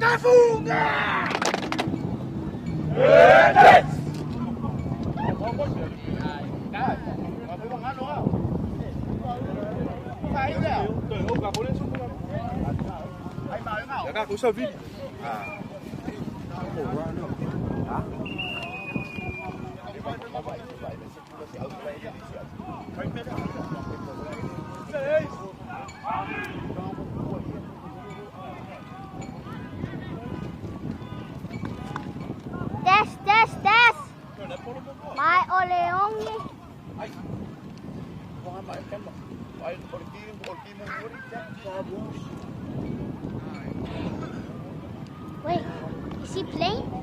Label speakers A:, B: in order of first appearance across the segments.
A: Cafunga! Các cô sơ vít.
B: Tes. Mai o león. Wait, is he playing?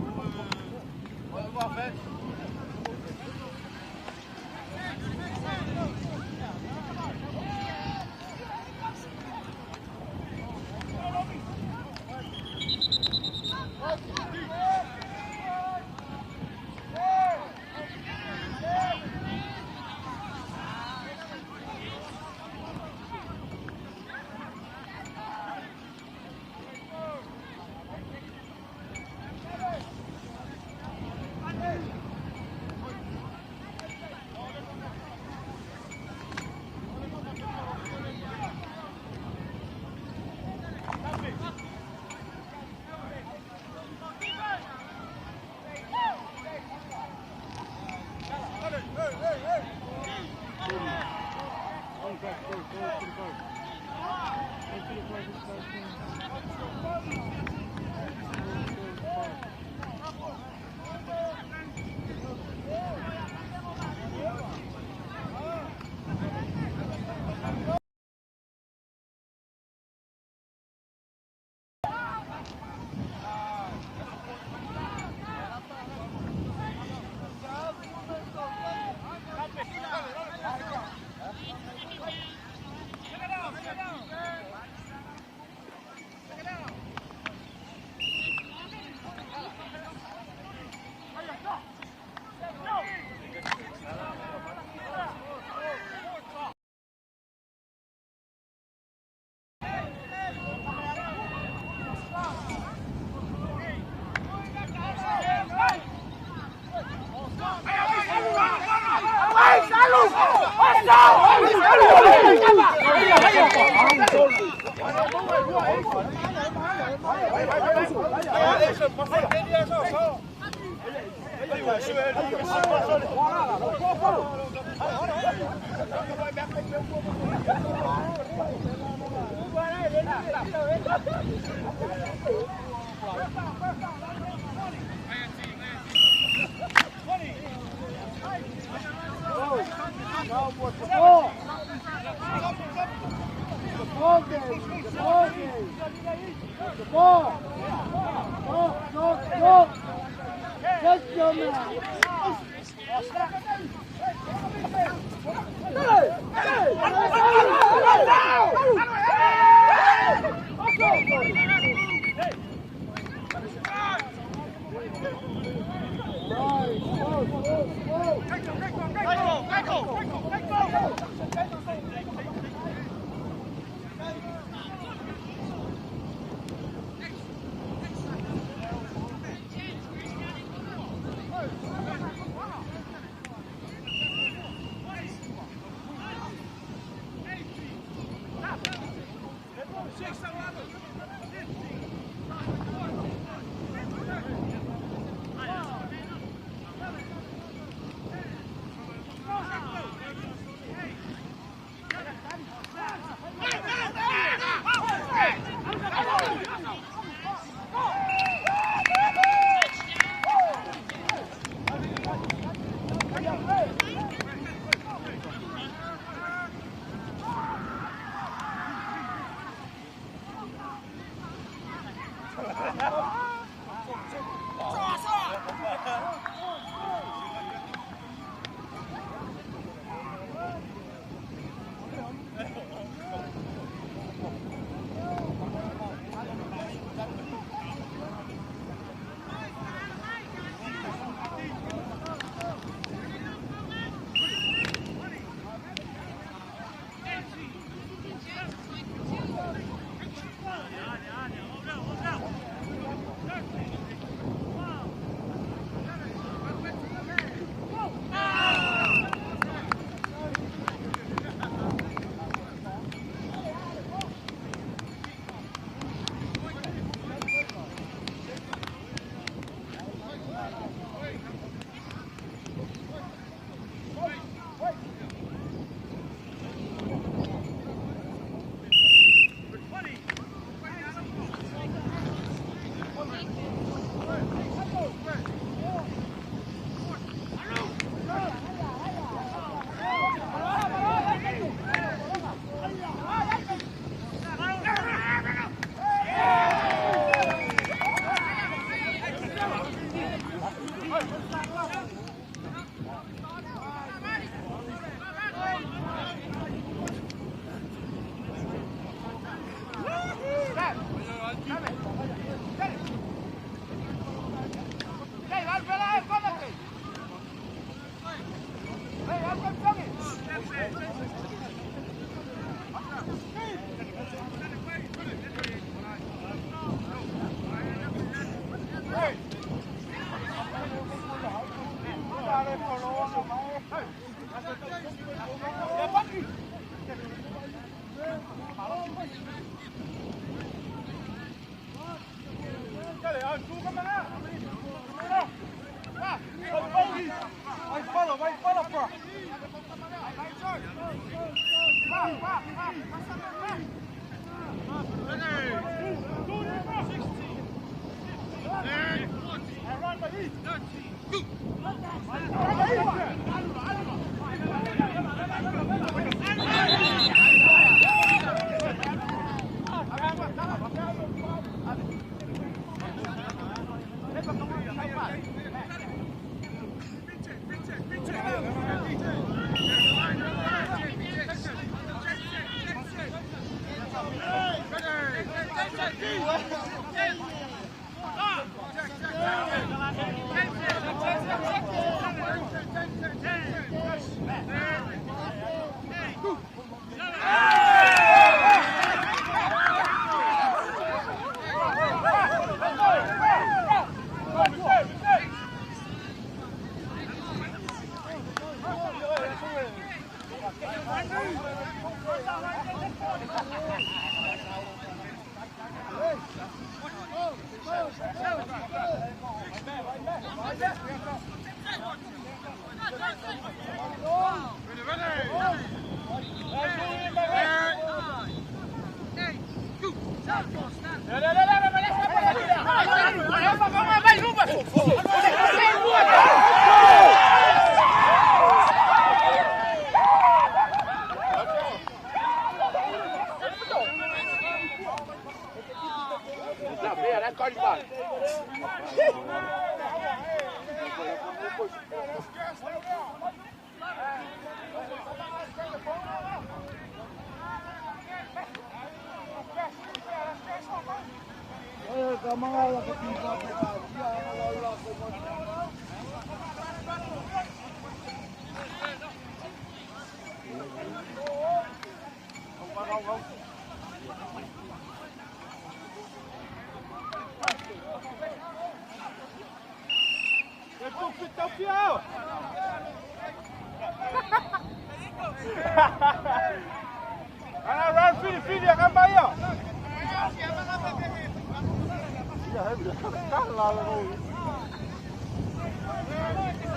A: Filha, acaba aí, ó.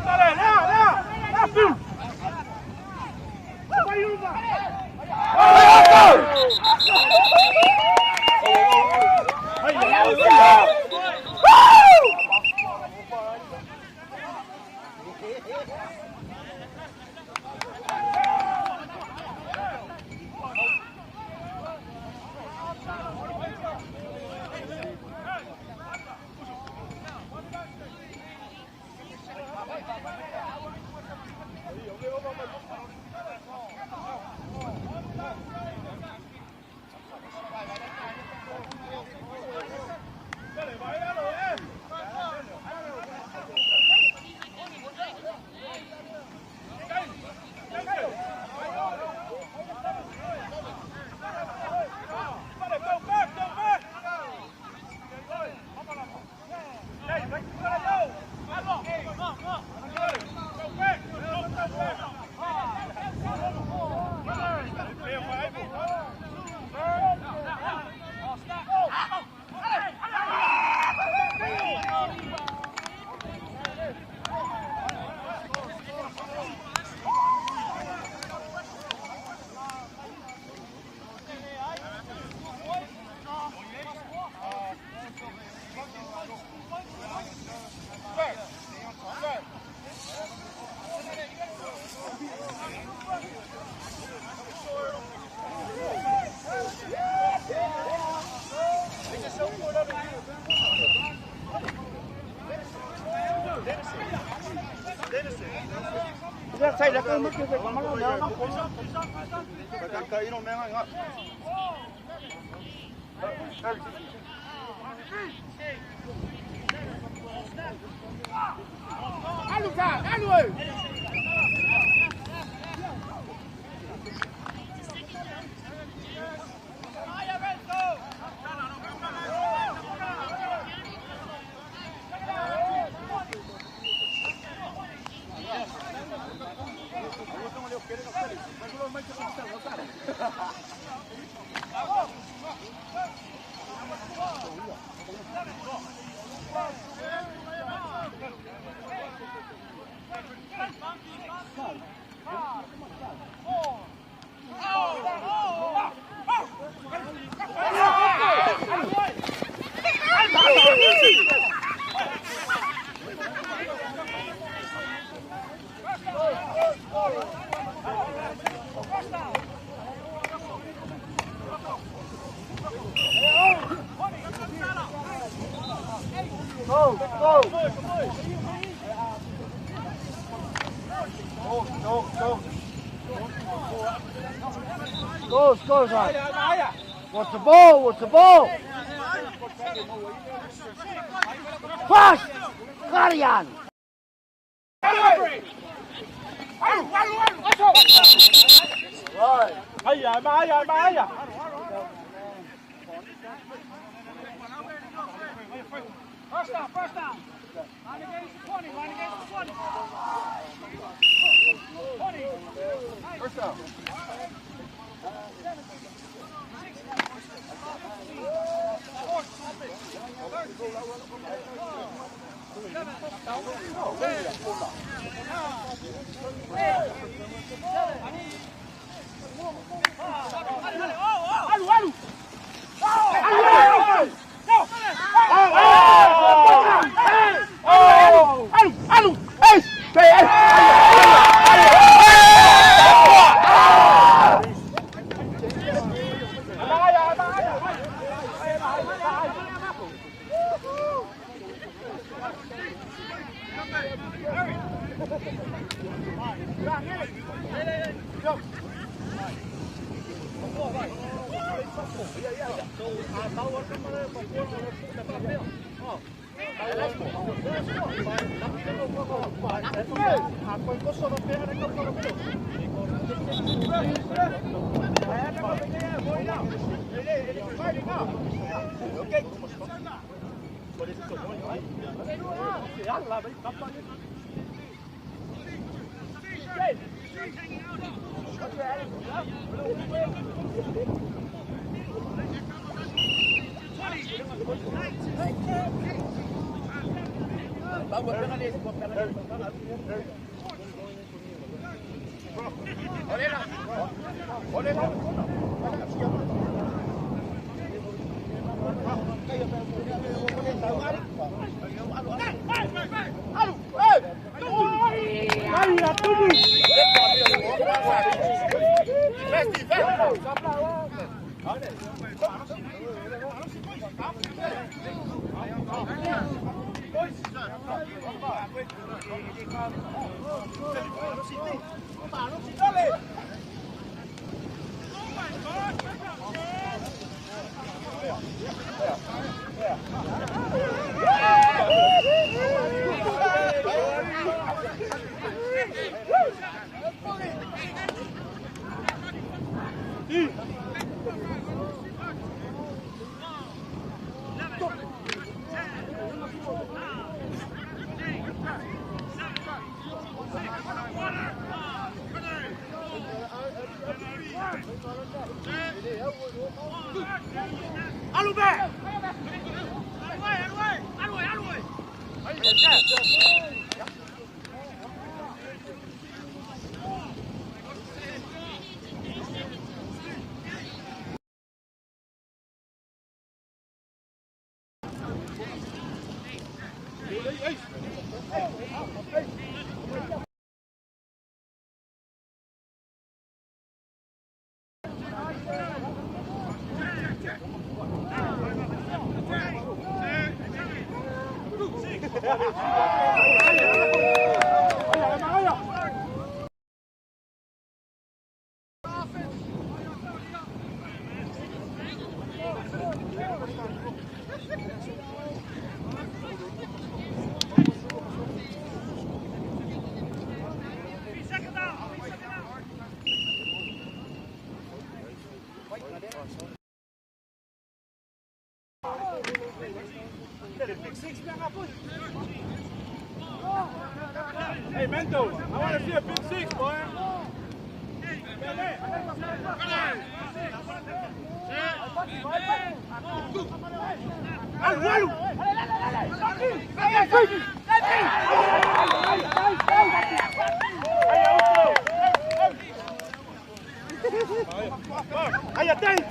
A: Dale, na, filho. Xây ra cái mức kia còn mắc nữa nó cũng phải cây nó men anh ạ. Ăn được cả, ăn rồi. Go, go. Go, son. What's the ball? What's the ball? Fast! Guardian! Rồi. Ai da, ba da, ba da. First down, first down. Line against the 20, line against the 20. 20. First down. Hey, Mento, I want to see a big six, boy. Aí, atende!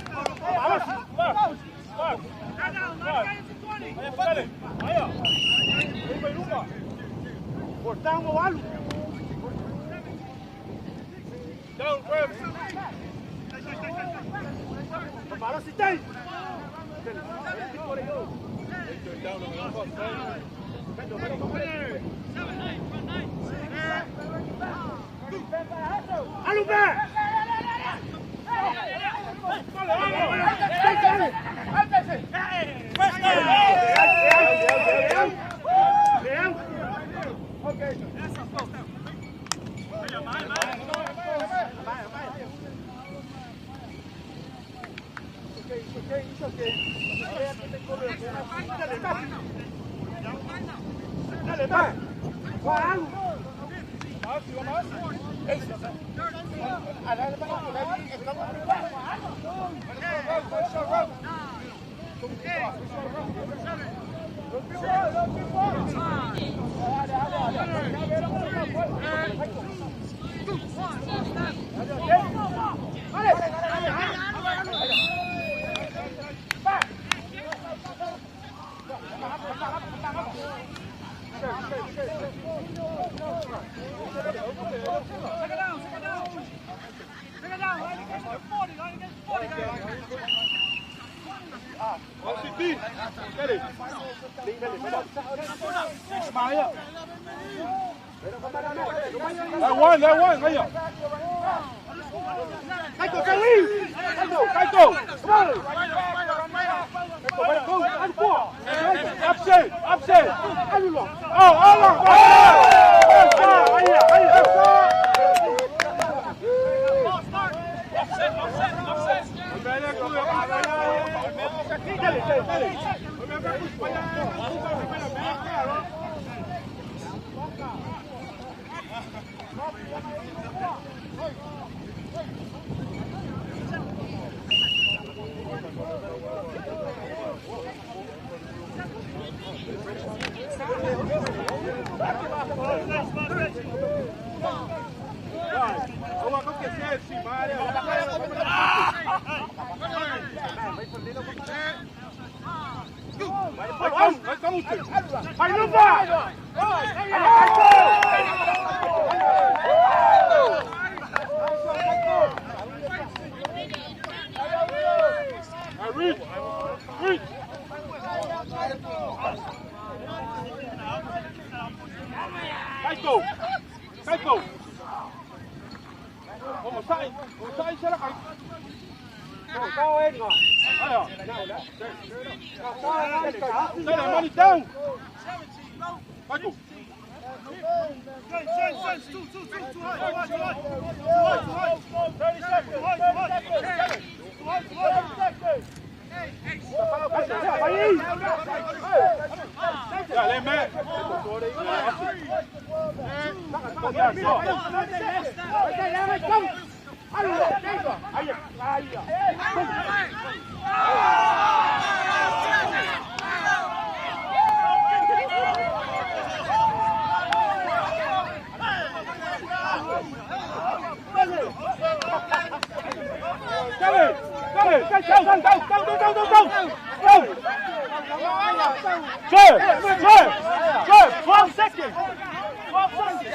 A: Aí, ó. Cortamos o alho. Down, Web. Prepara se tem. Alho, pé! Dale, va. Juan. That one, right here. Kaito, Kelly! Kaito! Come on! Kaito, go! And four! Upset! Alulong! Along! Kaito! Vamos sai sila kay. Kau nga. Ayo. Dale, money down. Kaito. Dale, man. Go! 12 seconds! 12 seconds!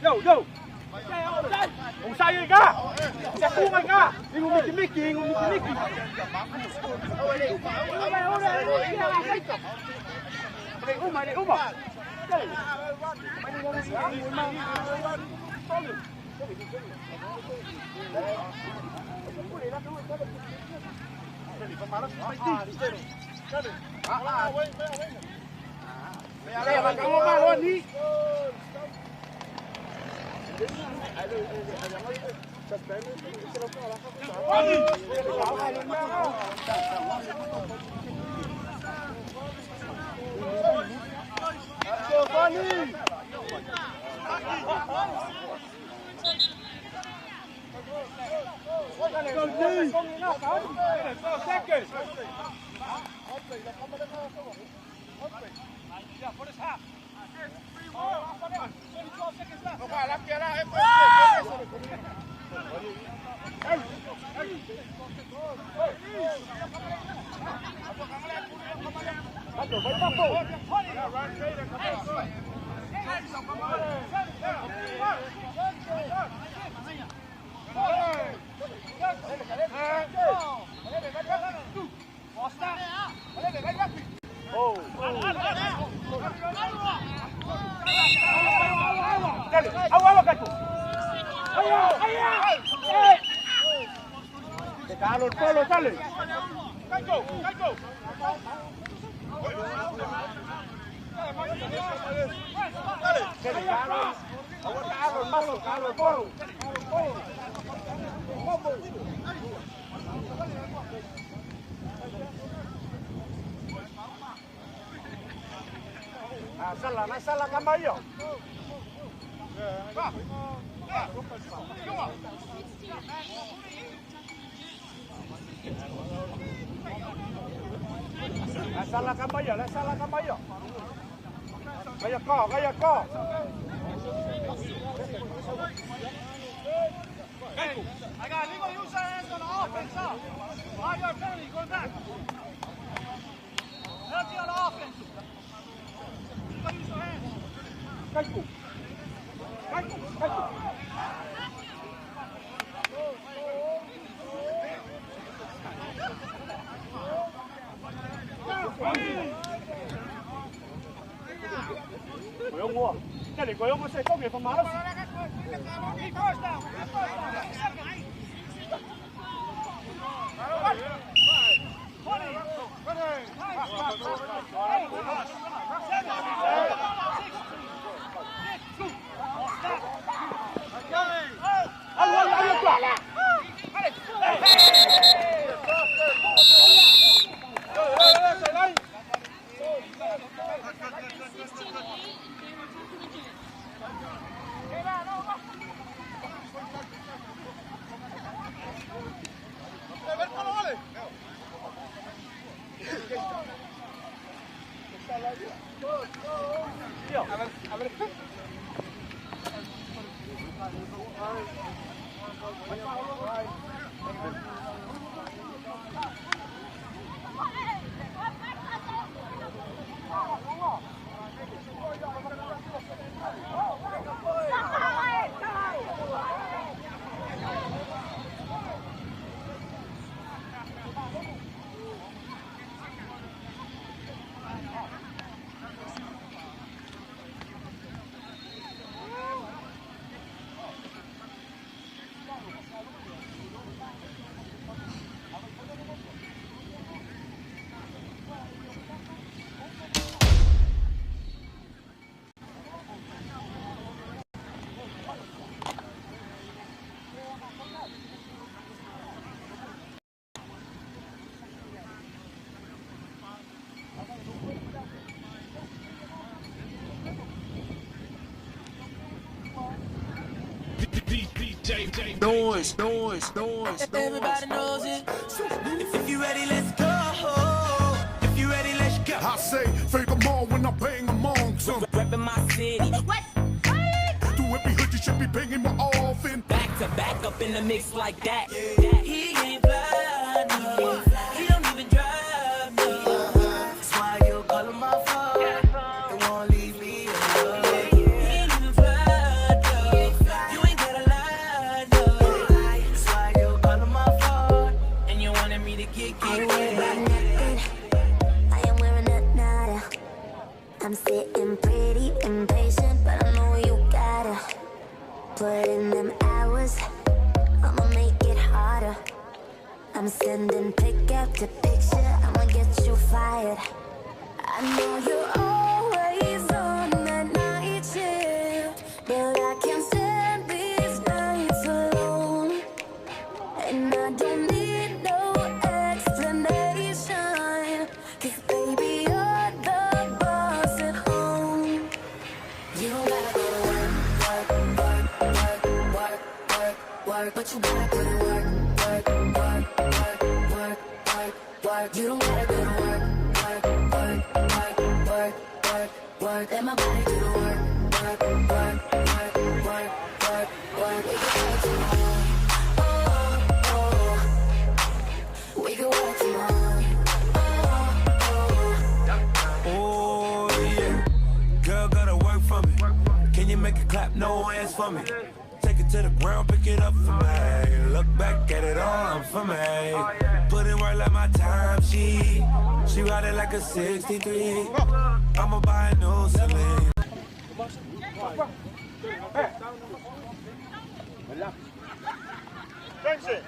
A: Yo! Kung sayang ka! Sakungan ka! Ingumiki-miki! Uma! Ayo! Carlos, Polo, dale. Carlos, Polo. Salah Camayo. Salah Camayo. Gaya ko. I got legal use hands on the offense. All your penalty, go back. Penalty on the offense. Legal use your hands. Go. Goyong, 这里goyong是高给分马了。
C: Noise.
D: Everybody knows it. If you ready, let's go. If you ready, let's go.
C: I say, fake them all when I'm paying them on. Some
D: Reppin' my city. What?
C: do every hood, you should be paying more often.
D: Back to back up in the mix like that. He ain't fly, no. He don't even drive, no. That's why you call him my phone. It won't leave me alone. He ain't even fly, no. You ain't gotta lie, no. That's why you call him my phone. And you wanted me to get
E: I am wearing a nada. I'm sitting pretty impatient, but I know you gotta put in them hours. I'ma make it harder. I'm sending pick after picture. I'ma get you fired. I know you're always on that night shift, but I can't stand these nights alone. And I don't need no explanation, 'cause baby, you're the boss at home. You don't gotta go to work, but you gotta put in work. You don't gotta go to work. Let my body do the work. We can work tomorrow.
D: Oh yeah, girl gotta work for me. Can you make it clap? No hands for me. Take it to the ground, pick it up for me. Look back at it all for me. Put in work like my time sheet. She ride it like a 63. I'ma buy a new Celine.
A: Benson.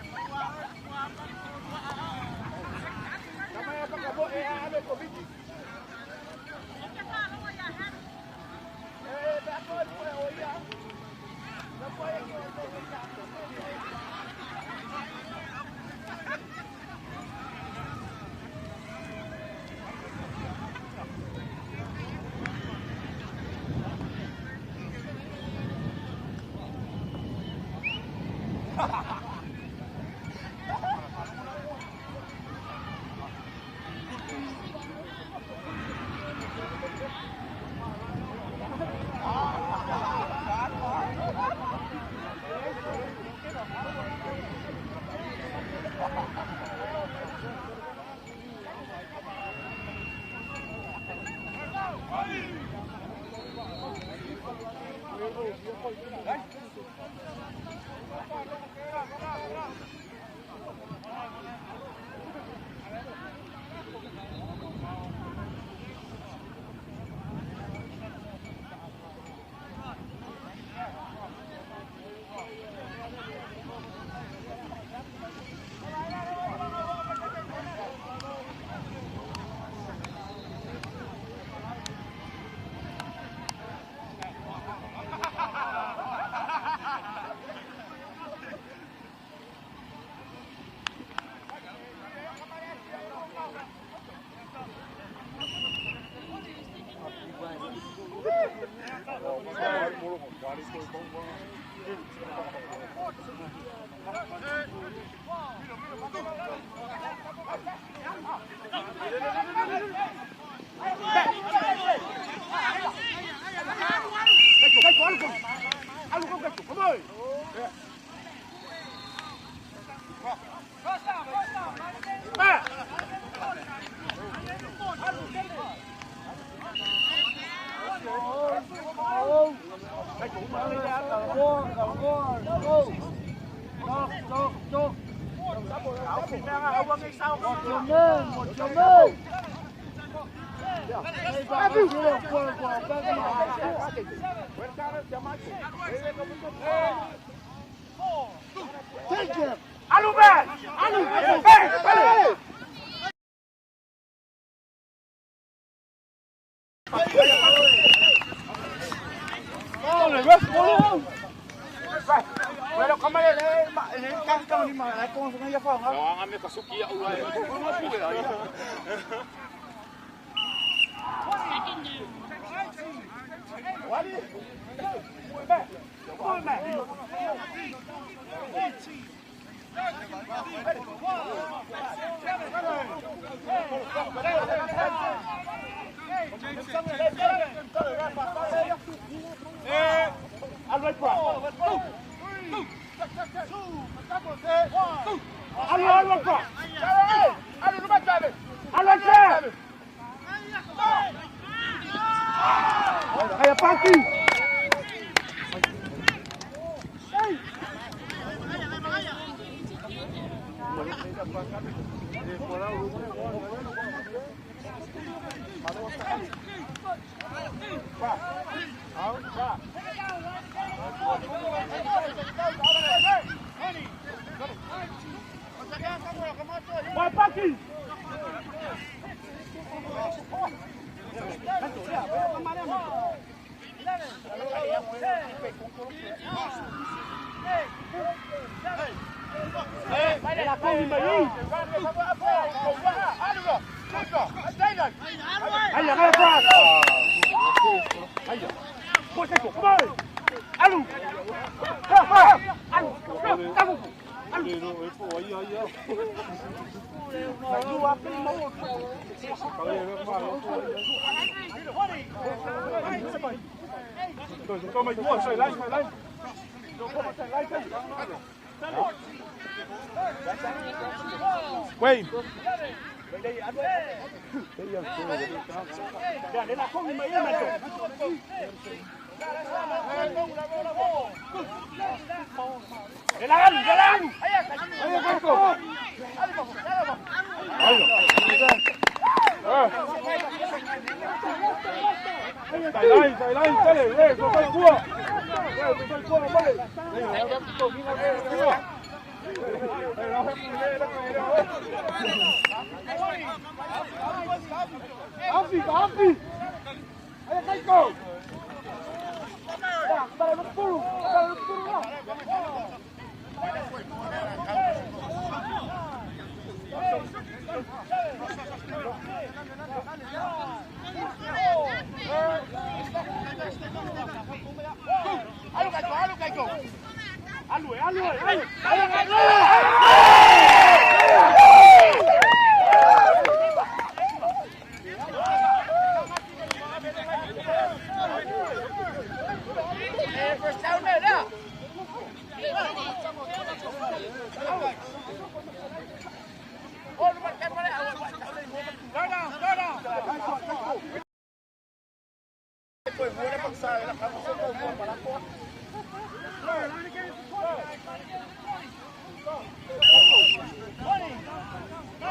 A: Quay. Chạy lên, chạy lên, có tay cua. Tay cua nó bay. Đây là tổ đi vào đây. Đây nó hết đây đó. Afi. Ayo Kaiko. Dah, dah nó pulu. Alo Kaiko. Alu.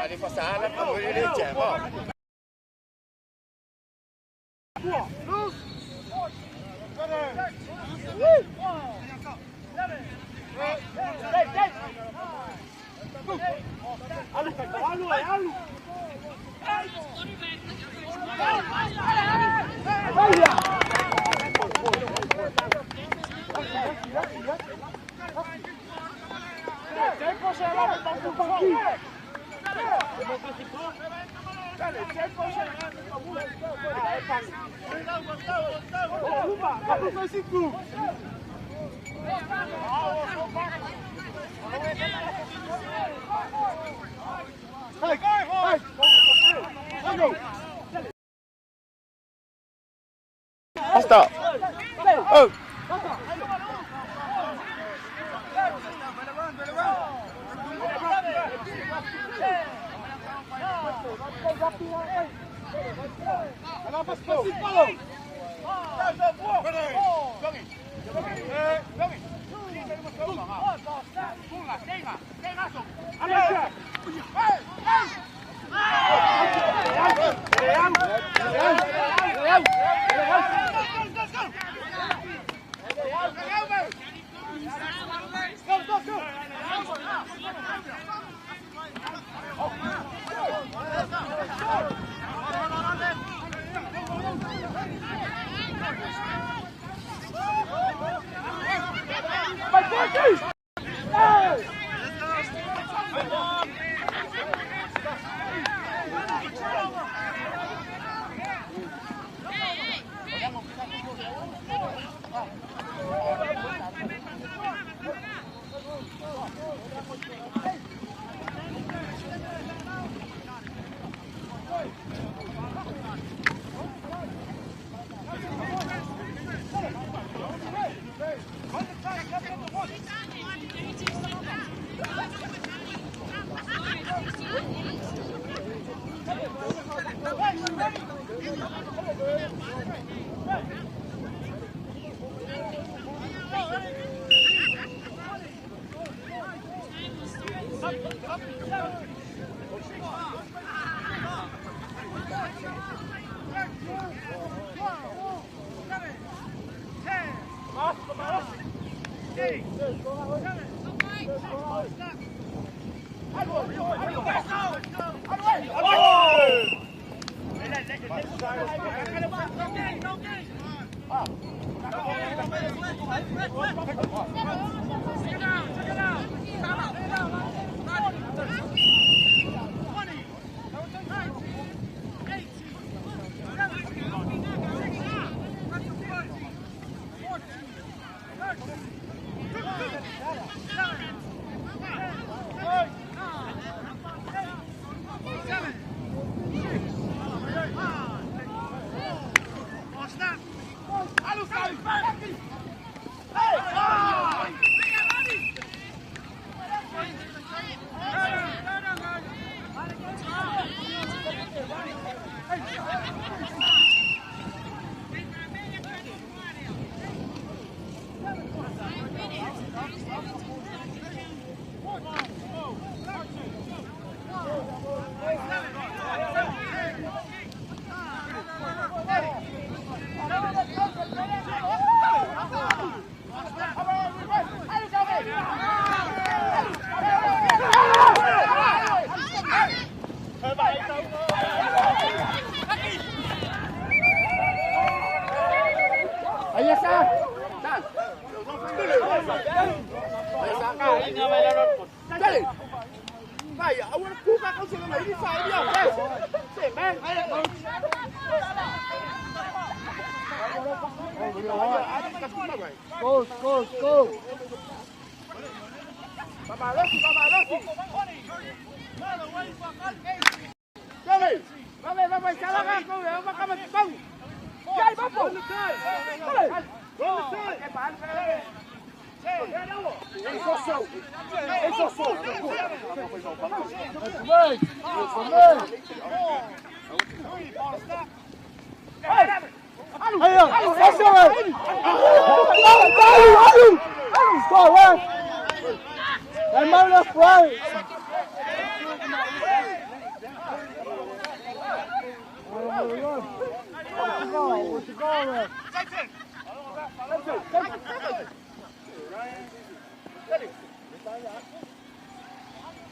A: Đi qua xã lắm, không đi trẻ mà. Basta. Oh.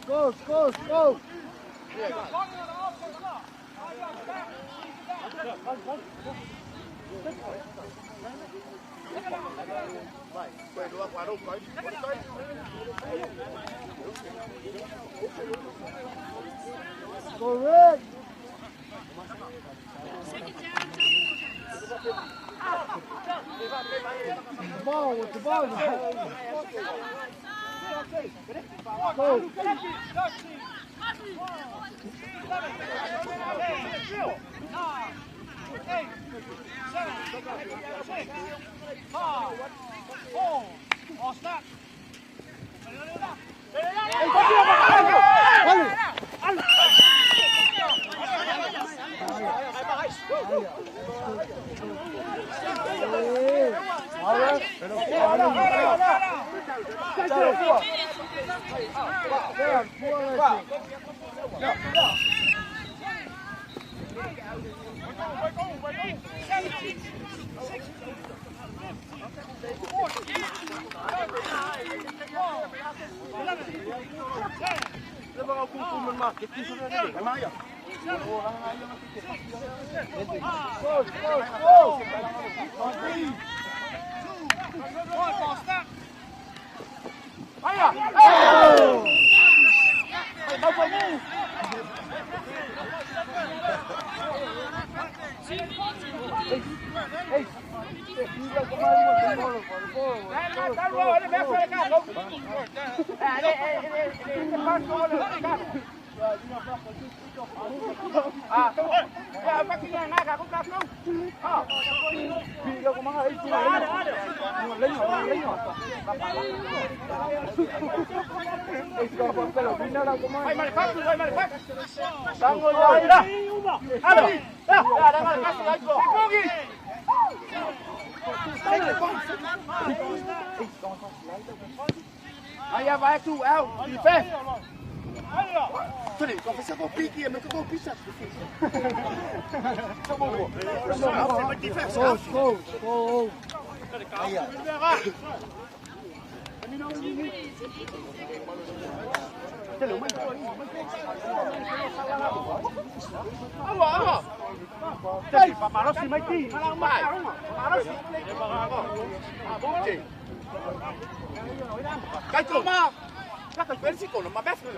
A: Go, go, go. Correct. The ball with the ball. Go.
F: Aí vai tu, de pé. Peraí, confessa com o pique, mas com o pique.
A: Go, go. Aí, ó.
F: Đây, mà nó xì mấy tí, mà nó mãi. Mà nó xì. Bố chị. Cái chỗ mà. Các cái bên xí cổ nó mà bét rồi.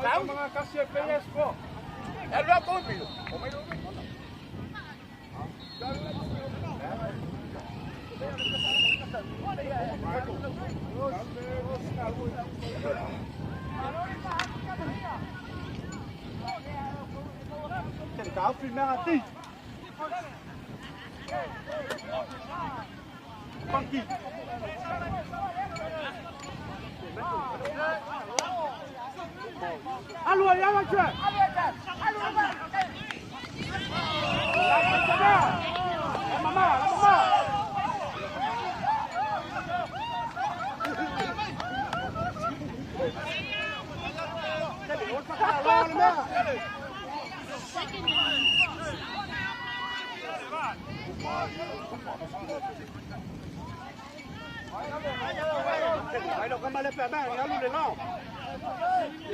F: Đáo. Em ra tôi bị.
A: Cái cáo phim ra tí. Con kỳ. Alo, ya mà chưa? Mama. Vai đâu con ba lên bè nó luôn để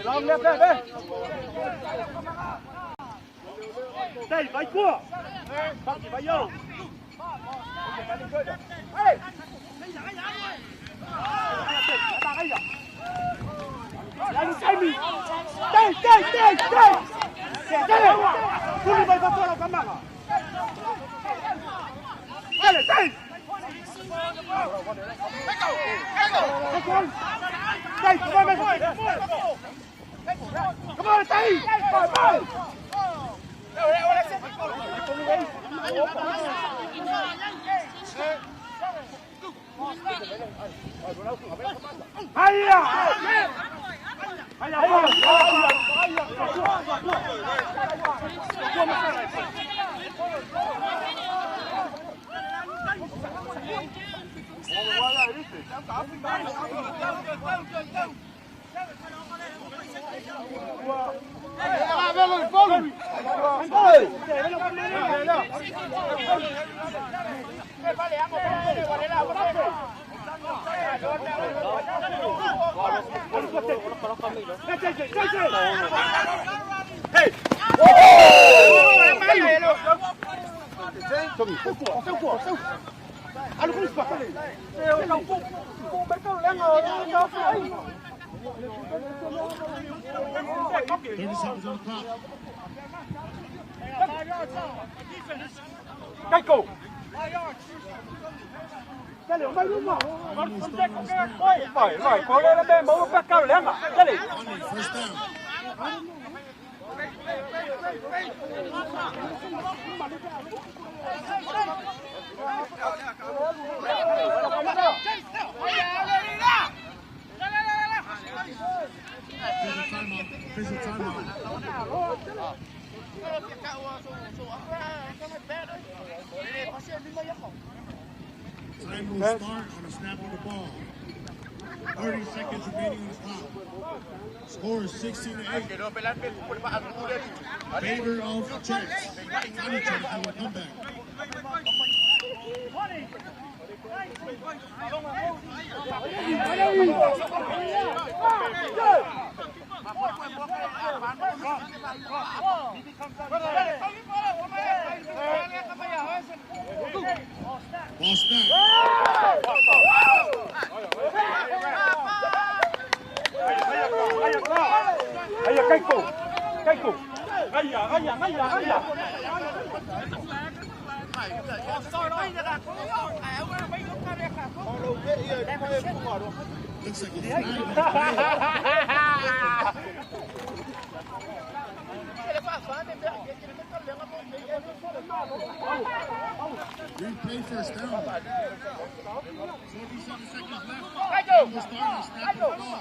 A: lo lên bè đây vai cua không chỉ vai vô đây Kuli vai para fora com a mão. Olha, sai! Sai, vai, vai! Come on, sai! Vai! Aia!
F: Hey! Trong không của. Anh không phải. Mấy câu lén ngồi cho phải.
C: 30 seconds on the clock.
F: Cái cổ. Cái liệu mấy đúng không? Phải có lên đây mẫu các cao lén à? Cái này.
C: First down. Official timeout. Time will start on the snap of the ball. 30 seconds remaining on the clock. Score is 16-8. Favor of Jets. Johnny Jets on the comeback. Ball snap.
F: Hay là cái cổ. Hay à.
C: Looks like a flag. Replay first down. 47 seconds left. Time will start on the snap of the ball.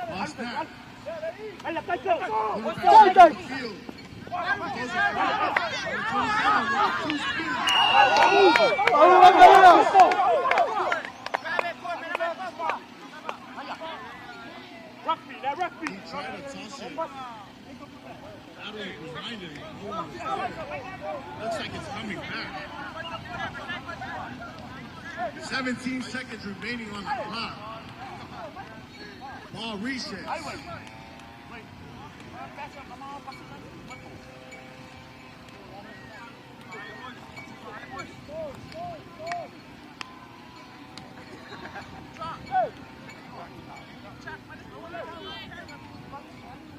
C: Ball snap. Field.
F: Rugby.
C: He tried to toss it. Out of behind him. Looks like it's coming back. 17 seconds remaining on the clock. Ball resets.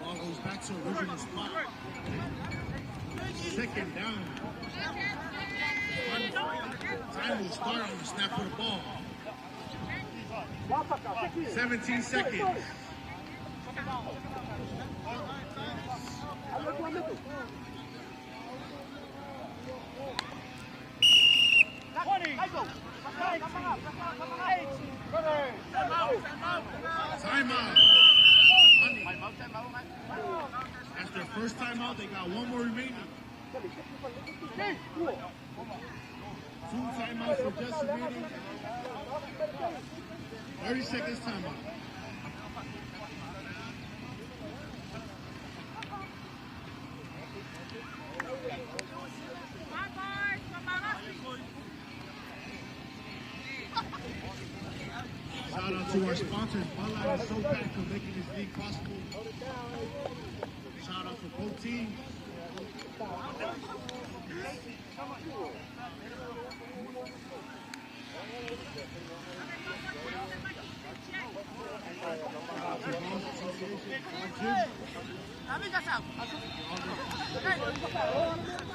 C: Ball goes back to original spot. Second down. Time will start on the snap of the ball. 17 seconds. Timeout. That's their first timeout. They got one more remaining. 2 timeouts for Jets remaining. 30 seconds timeout. Shout out to our sponsors, Bud Light and SoPac, for making this league possible. Shout out to both teams. Association,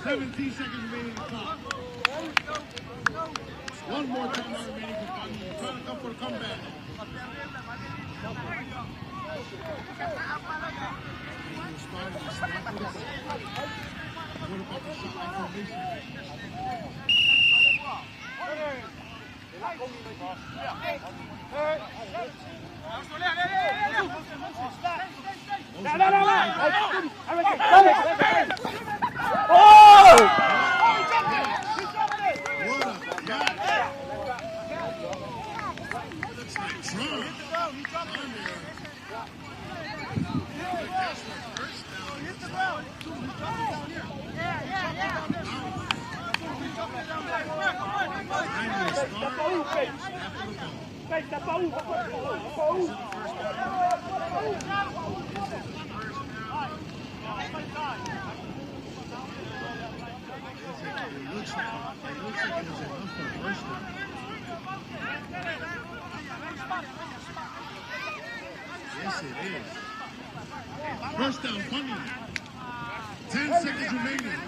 C: 17 seconds remaining in the clock. One more timeout remaining for Bud Light. Trying to come for the comeback. What about the shot formation? Looks like Trump. That's the first down. Yes, it is. First down, Bunny. 10 seconds remaining.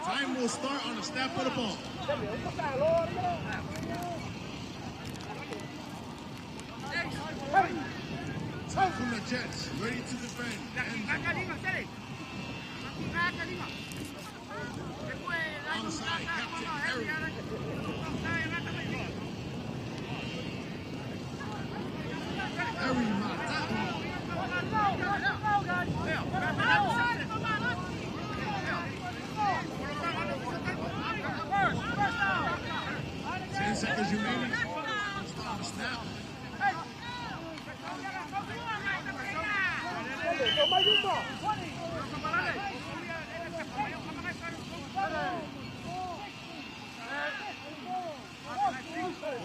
C: Time will start on the snap of the ball. Time from the Jets, ready to defend. Onside, Captain Harry. Harry Matatu. 10 seconds remaining. Stop, snap.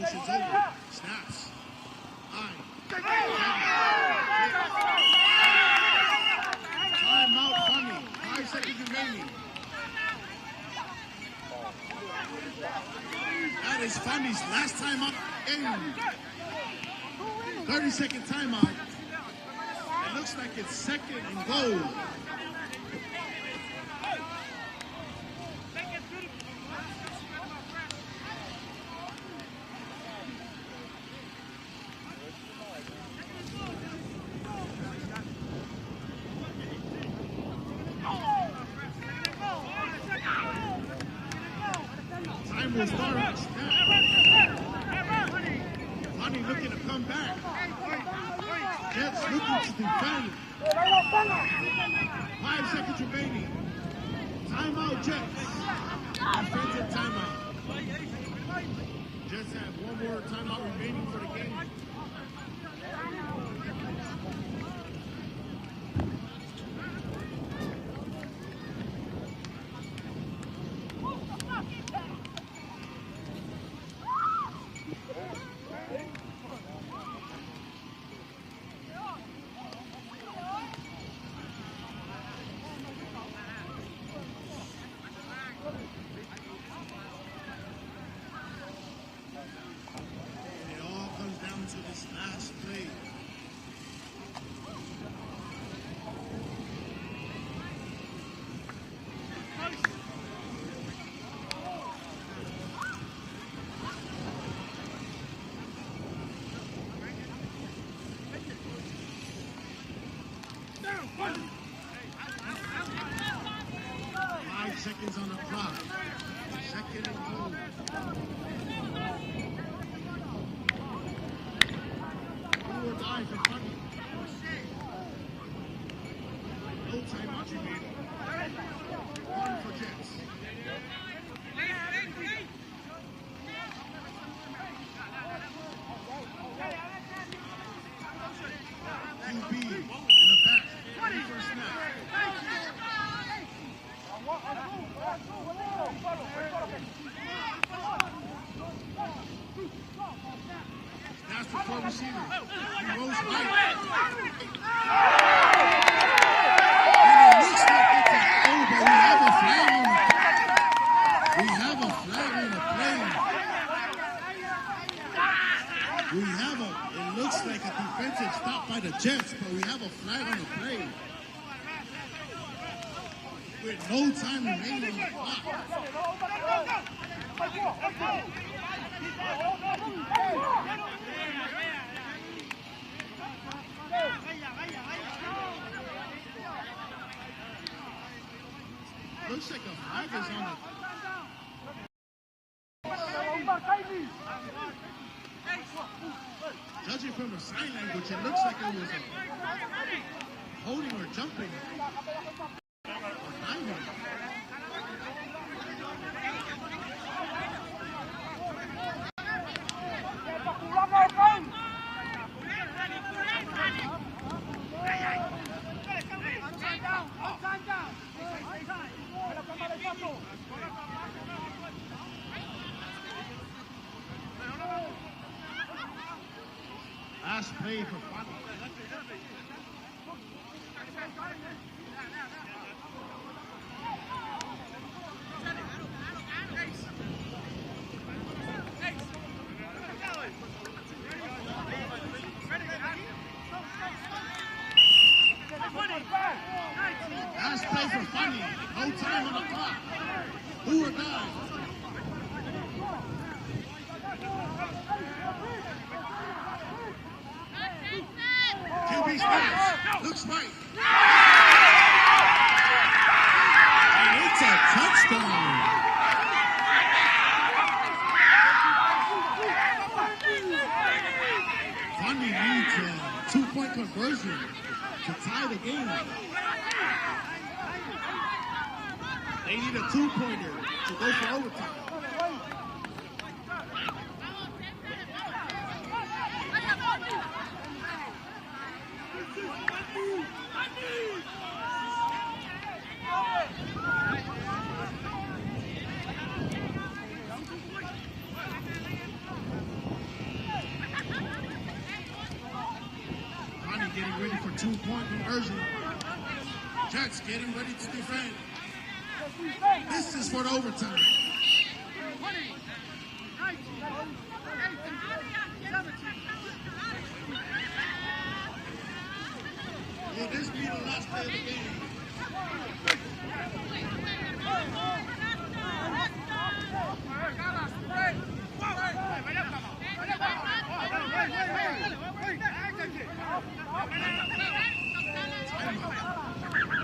C: Motion's over. Snaps. High. Timeout, Funny. 5 seconds remaining. That is Funny's last timeout in 30-second timeout. It looks like it's second and goal. Time will start on the snap. Funny looking to come back. Jets looking to defend. 5 seconds remaining. Timeout, Jets. Defensive timeout. Jets have one more timeout remaining for the game. It all comes down to this last play. Five seconds on the clock. Second and goal. Do or die for Funny. No timeout remaining. One for Jets. QB in the back. Ready for a snap. That's the four receiver. He goes right. And it looks like it's a oh, but we have a flag on the play. We have a flag on the play. We have a, it looks like a defensive stop by the Jets, but we have a flag on the play. With no time remaining on the clock. Looks like a flag is on the... Judging from the sign language, it looks like it was holding or jumping. Behind him. last play for Funny. Last play for Funny. No time on the clock. Do or die. QB snaps. Looks right. And it's a touchdown. Funny needs a 2-point conversion to tie the game. They need a 2-pointer to go for overtime. Ronnie getting ready for 2-point conversion. Jets getting ready to defend. This is for the overtime. Will this be the last play of the game?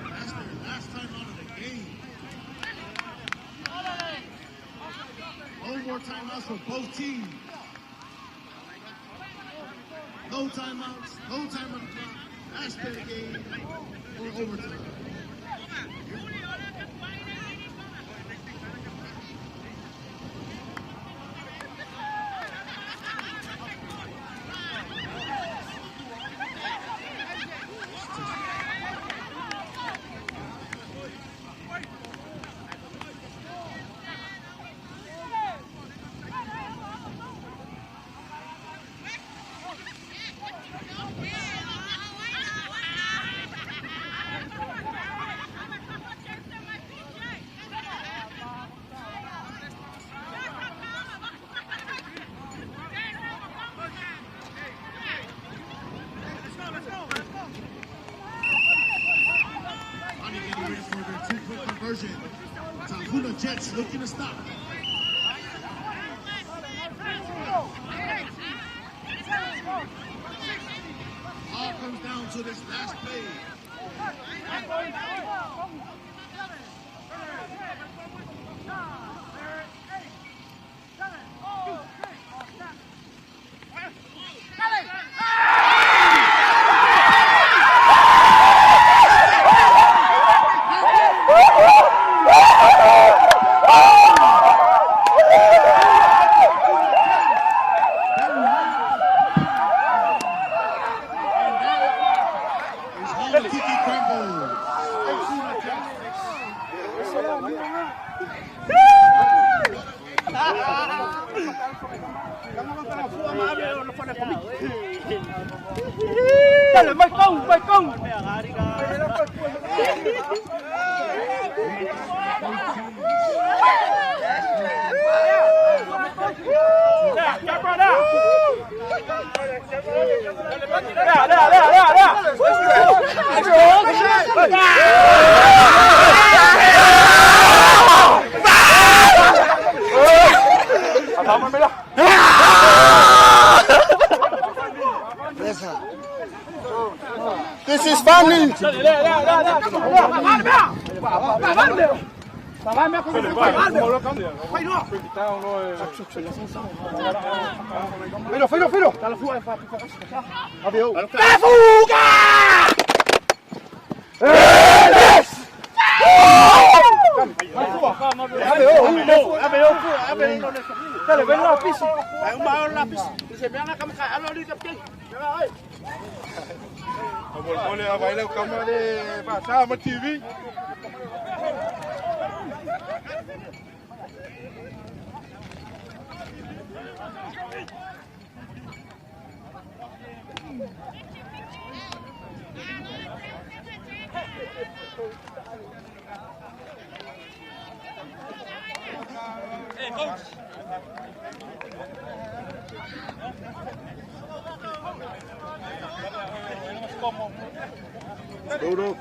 C: That's their last time out of the game. No more timeouts for both teams. No timeouts, no time on the clock. Last play of the game for overtime. Tahuna Jets looking to stop. All comes down to this last play.
F: Dale, balcón, balcón.
A: This is funny. Filo. ¡La fuga! Dale, ven lápiz. Hay un bajo lápiz. Se me van a cambiar. Habla ahorita, ¿qué? Vamos a bailar o cama de pasar a TV. Dodo.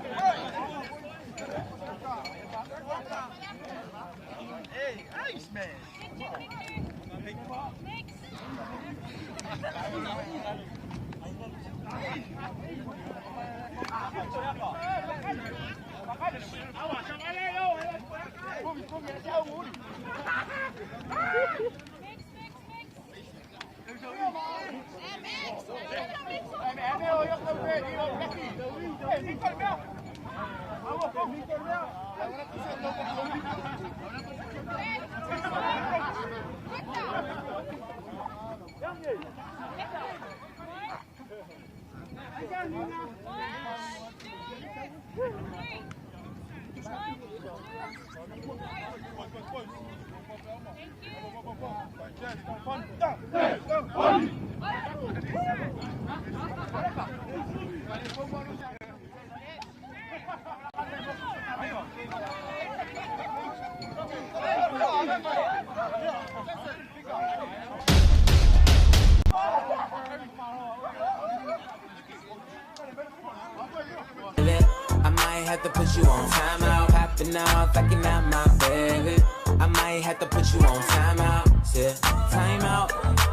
F: Hey, Iceman.
D: I might have to put you on timeout. Popping off, backing out my baby. I might have to put you on timeout. Yeah, timeout.